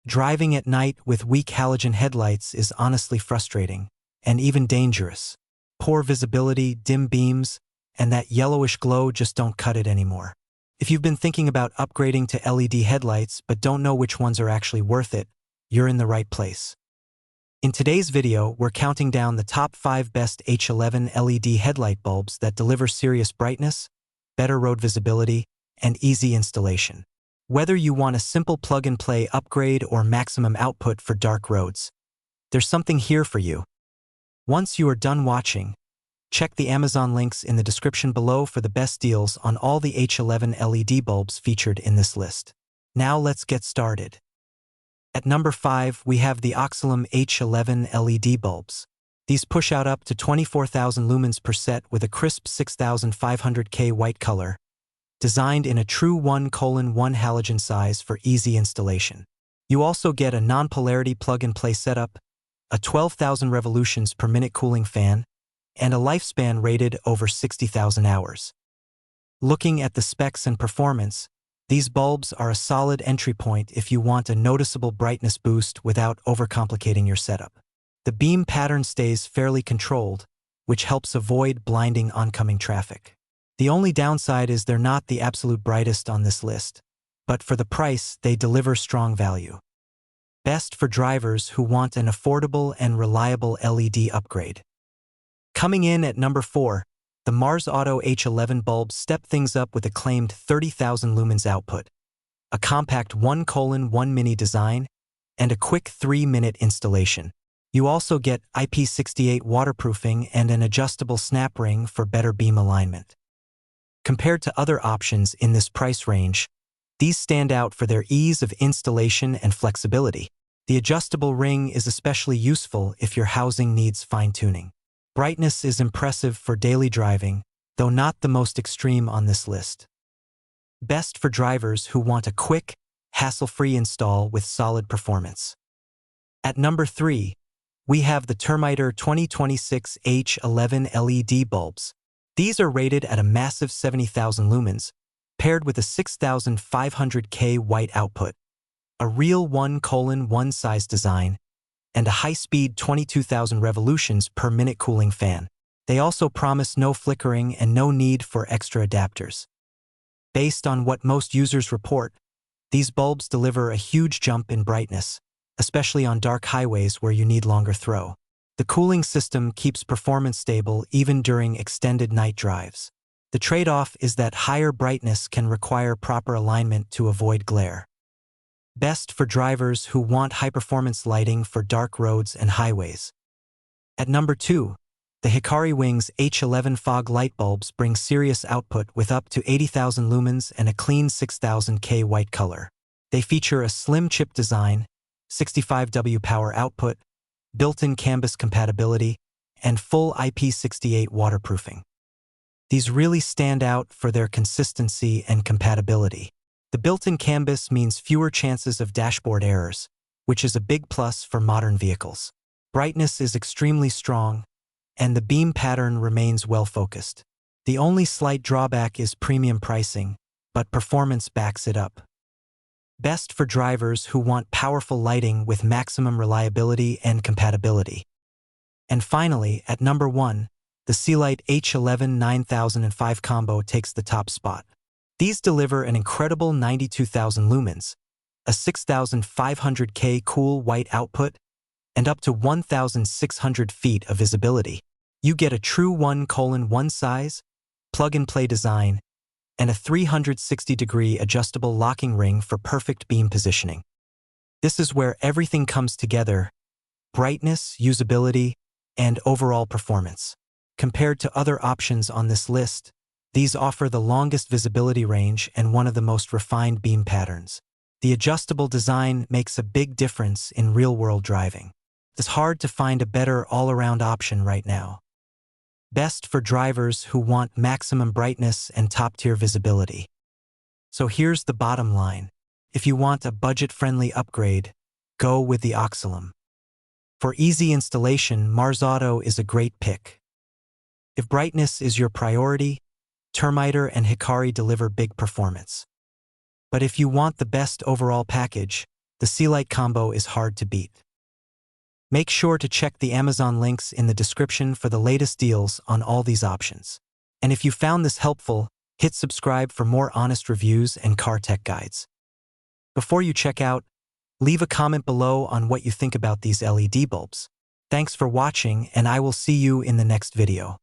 Driving at night with weak halogen headlights is honestly frustrating, and even dangerous. Poor visibility, dim beams, and that yellowish glow just don't cut it anymore. If you've been thinking about upgrading to LED headlights but don't know which ones are actually worth it, you're in the right place. In today's video, we're counting down the top 5 best H11 LED headlight bulbs that deliver serious brightness, better road visibility, and easy installation. Whether you want a simple plug-and-play upgrade or maximum output for dark roads, there's something here for you. Once you are done watching, check the Amazon links in the description below for the best deals on all the H11 LED bulbs featured in this list. Now let's get started. At number 5, we have the OXILAM H11 LED bulbs. These push out up to 24,000 lumens per set with a crisp 6,500K white color, designed in a true 1:1 halogen size for easy installation. You also get a non-polarity plug-and-play setup, a 12,000 revolutions per minute cooling fan, and a lifespan rated over 60,000 hours. Looking at the specs and performance, these bulbs are a solid entry point if you want a noticeable brightness boost without overcomplicating your setup. The beam pattern stays fairly controlled, which helps avoid blinding oncoming traffic. The only downside is they're not the absolute brightest on this list, but for the price, they deliver strong value. Best for drivers who want an affordable and reliable LED upgrade. Coming in at number 4, the Marsauto H11 bulbs step things up with a claimed 30,000 lumens output, a compact 1:1 mini design, and a quick 3-minute installation. You also get IP68 waterproofing and an adjustable snap ring for better beam alignment. Compared to other options in this price range, these stand out for their ease of installation and flexibility. The adjustable ring is especially useful if your housing needs fine-tuning. Brightness is impressive for daily driving, though not the most extreme on this list. Best for drivers who want a quick, hassle-free install with solid performance. At number 3, we have the Termitor 2026 H11 LED bulbs. These are rated at a massive 70,000 lumens, paired with a 6,500K white output, a real 1:1 size design, and a high-speed 22,000 revolutions per minute cooling fan. They also promise no flickering and no need for extra adapters. Based on what most users report, these bulbs deliver a huge jump in brightness, especially on dark highways where you need longer throw. The cooling system keeps performance stable even during extended night drives. The trade-off is that higher brightness can require proper alignment to avoid glare. Best for drivers who want high-performance lighting for dark roads and highways. At number 2, the HIKARI Wings H11 fog light bulbs bring serious output with up to 80,000 lumens and a clean 6,000K white color. They feature a slim chip design, 65W power output, built-in CAN-bus compatibility, and full IP68 waterproofing. These really stand out for their consistency and compatibility. The built-in CAN-bus means fewer chances of dashboard errors, which is a big plus for modern vehicles. Brightness is extremely strong, and the beam pattern remains well-focused. The only slight drawback is premium pricing, but performance backs it up. Best for drivers who want powerful lighting with maximum reliability and compatibility. And finally, at number 1, the SEALIGHT H11 9005 combo takes the top spot. These deliver an incredible 92,000 lumens, a 6,500K cool white output, and up to 1,600 feet of visibility. You get a true 1:1 size, plug-and-play design, and a 360-degree adjustable locking ring for perfect beam positioning. This is where everything comes together: brightness, usability, and overall performance. Compared to other options on this list, these offer the longest visibility range and one of the most refined beam patterns. The adjustable design makes a big difference in real-world driving. It's hard to find a better all-around option right now. Best for drivers who want maximum brightness and top-tier visibility. So here's the bottom line. If you want a budget-friendly upgrade, go with the OXILAM. For easy installation, Marsauto is a great pick. If brightness is your priority, Termitor and HIKARI deliver big performance. But if you want the best overall package, the SEALIGHT combo is hard to beat. Make sure to check the Amazon links in the description for the latest deals on all these options. And if you found this helpful, hit subscribe for more honest reviews and car tech guides. Before you check out, leave a comment below on what you think about these LED bulbs. Thanks for watching, and I will see you in the next video.